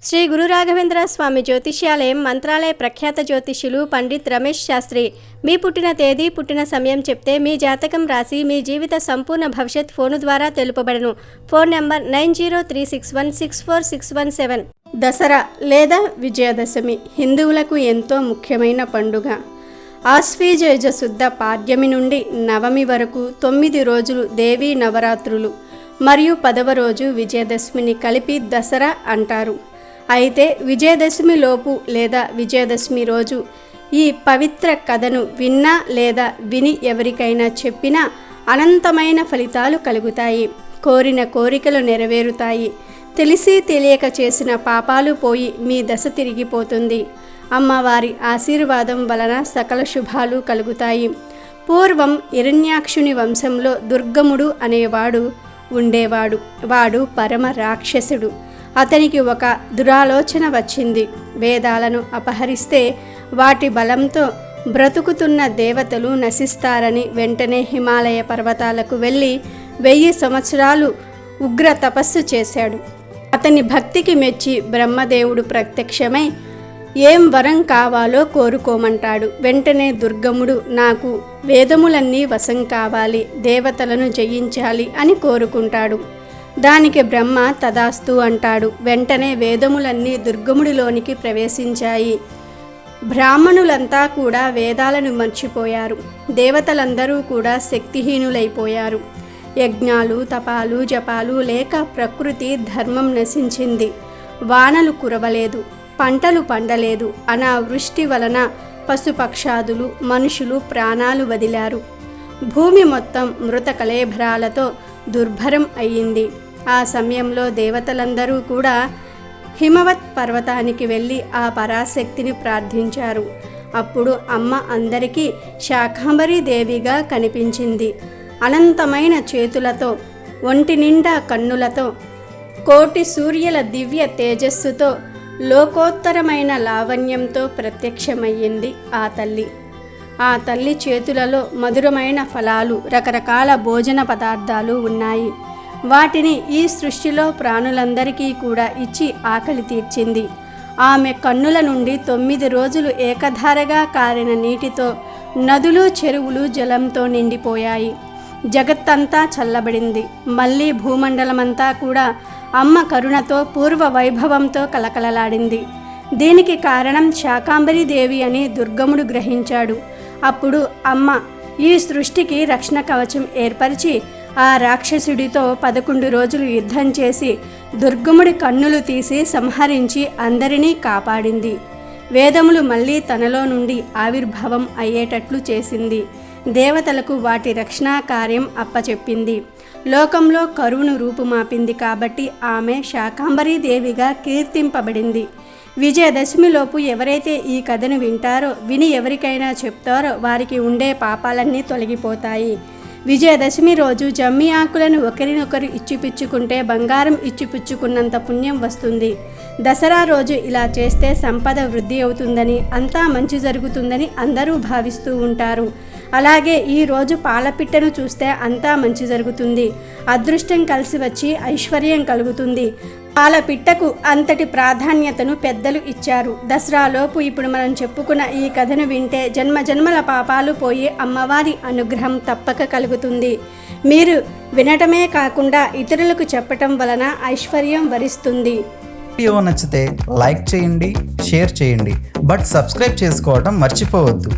శ్రీ గురు రాఘవేంద్ర స్వామి జ్యోతిష్యాలయం మంత్రాలయ ప్రఖ్యాత జ్యోతిష్యులు పండిత్ రమేష్ శాస్త్రి మీ పుట్టిన తేదీ పుట్టిన సమయం చెప్తే మీ జాతకం రాసి మీ జీవిత సంపూర్ణ భవిష్యత్ ఫోను ద్వారా తెలుపబడను. Phone number 9036164617. దసరా లేదా విజయదశమి హిందువులకు ఎంతో ముఖ్యమైన పండుగ. ఆశ్వీజ శుద్ధ పాడ్యమి నుండి నవమి వరకు 9 రోజులు దేవీ నవరాత్రులు మరియు 10వ రోజు విజయదశమిని కలిపి దసరా అంటారు. అయితే విజయదశమి లోపు లేదా విజయదశమి రోజు ఈ పవిత్ర కథను విన్నా లేదా విని ఎవరికైనా చెప్పినా అనంతమైన ఫలితాలు కలుగుతాయి. కోరిన కోరికలు నెరవేరుతాయి. తెలిసి తెలియక చేసిన పాపాలు పోయి మీ దశ తిరిగిపోతుంది. అమ్మవారి ఆశీర్వాదం వలన సకల శుభాలు కలుగుతాయి. పూర్వం హిరణ్యాక్షుని వంశంలో దుర్గముడు అనేవాడు ఉండేవాడు. వాడు పరమ రాక్షసుడు. అతనికి ఒక దురాలోచన వచ్చింది. వేదాలను అపహరిస్తే వాటి బలంతో బ్రతుకుతున్న దేవతలు నశిస్తారని వెంటనే హిమాలయ పర్వతాలకు వెళ్ళి 1000 సంవత్సరాలు ఉగ్ర తపస్సు చేశాడు. అతని భక్తికి మెచ్చి బ్రహ్మదేవుడు ప్రత్యక్షమై ఏం వరం కావాలో కోరుకోమంటాడు. వెంటనే దుర్గముడు నాకు వేదములన్నీ వశం కావాలి, దేవతలను జయించాలి అని కోరుకుంటాడు. దానికి బ్రహ్మ తదాస్తు అంటాడు. వెంటనే వేదములన్నీ దుర్గముడిలోనికి ప్రవేశించాయి. బ్రాహ్మణులంతా కూడా వేదాలను మర్చిపోయారు. దేవతలందరూ కూడా శక్తిహీనులైపోయారు. యజ్ఞాలు తపాలు జపాలు లేక ప్రకృతి ధర్మం నశించింది. వానలు కురవలేదు, పంటలు పండలేదు. అనావృష్టి వలన పశుపక్షాదులు మనుషులు ప్రాణాలు వదిలారు. భూమి మొత్తం మృత కళేభరాలతో దుర్భరం అయ్యింది. ఆ సమయంలో దేవతలందరూ కూడా హిమవత్ పర్వతానికి వెళ్ళి ఆ పరాశక్తిని ప్రార్థించారు. అప్పుడు అమ్మ అందరికీ శాకంబరీ దేవిగా కనిపించింది. అనంతమైన చేతులతో, ఒంటి నిండా కన్నులతో, కోటి సూర్యుల దివ్య తేజస్సుతో, లోకోత్తరమైన లావణ్యంతో ప్రత్యక్షమయ్యింది ఆ తల్లి. ఆ తల్లి చేతులలో మధురమైన ఫలాలు, రకరకాల భోజన పదార్థాలు ఉన్నాయి. వాటిని ఈ సృష్టిలో ప్రాణులందరికీ కూడా ఇచ్చి ఆకలి తీర్చింది. ఆమె కన్నుల నుండి 9 రోజులు ఏకధారగా కారిన నీటితో నదులు చెరువులు జలంతో నిండిపోయాయి. జగత్తంతా చల్లబడింది. మళ్ళీ భూమండలమంతా కూడా అమ్మ కరుణతో పూర్వ వైభవంతో కలకలలాడింది. దీనికి కారణం శాకంబరీ దేవి అని దుర్గముడు గ్రహించాడు. అప్పుడు అమ్మ ఈ సృష్టికి రక్షణ కవచం ఏర్పరిచి ఆ రాక్షసుడితో 11 రోజులు యుద్ధం చేసి దుర్గముడి కన్నులు తీసి సంహరించి అందరినీ కాపాడింది. వేదములు మళ్ళీ తనలో నుండి ఆవిర్భావం అయ్యేటట్లు చేసింది. దేవతలకు వాటి రక్షణా కార్యం అప్పచెప్పింది. లోకంలో కరువును రూపుమాపింది. కాబట్టి ఆమె శాకంబరీ దేవిగా కీర్తింపబడింది. విజయదశమిలోపు ఎవరైతే ఈ కథను వింటారో, విని ఎవరికైనా చెప్తారో వారికి ఉండే పాపాలన్నీ తొలగిపోతాయి. విజయదశమి రోజు జమ్మి ఆకులను ఒకరినొకరు ఇచ్చిపుచ్చుకుంటే బంగారం ఇచ్చిపుచ్చుకున్నంత పుణ్యం వస్తుంది. దసరా రోజు ఇలా చేస్తే సంపద వృద్ధి అవుతుందని, అంతా మంచి జరుగుతుందని అందరూ భావిస్తూ ఉంటారు. అలాగే ఈ రోజు పాలపిట్టను చూస్తే అంతా మంచి జరుగుతుంది, అదృష్టం కలిసి వచ్చి ఐశ్వర్యం కలుగుతుంది. పాలపిట్టకు అంతటి ప్రాధాన్యతను పెద్దలు ఇచ్చారు. దసరాలోపు ఇప్పుడు మనం చెప్పుకున్న ఈ కథను వింటే జన్మ జన్మల పాపాలు పోయి అమ్మవారి అనుగ్రహం తప్పక కలుగుతుంది. మీరు వినటమే కాకుండా ఇతరులకు చెప్పటం వలన ఐశ్వర్యం వరిస్తుంది. వీడియో నచ్చితే లైక్ చేయండి, షేర్ చేయండి, బట్ సబ్స్క్రైబ్ చేసుకోవడం మర్చిపోవద్దు.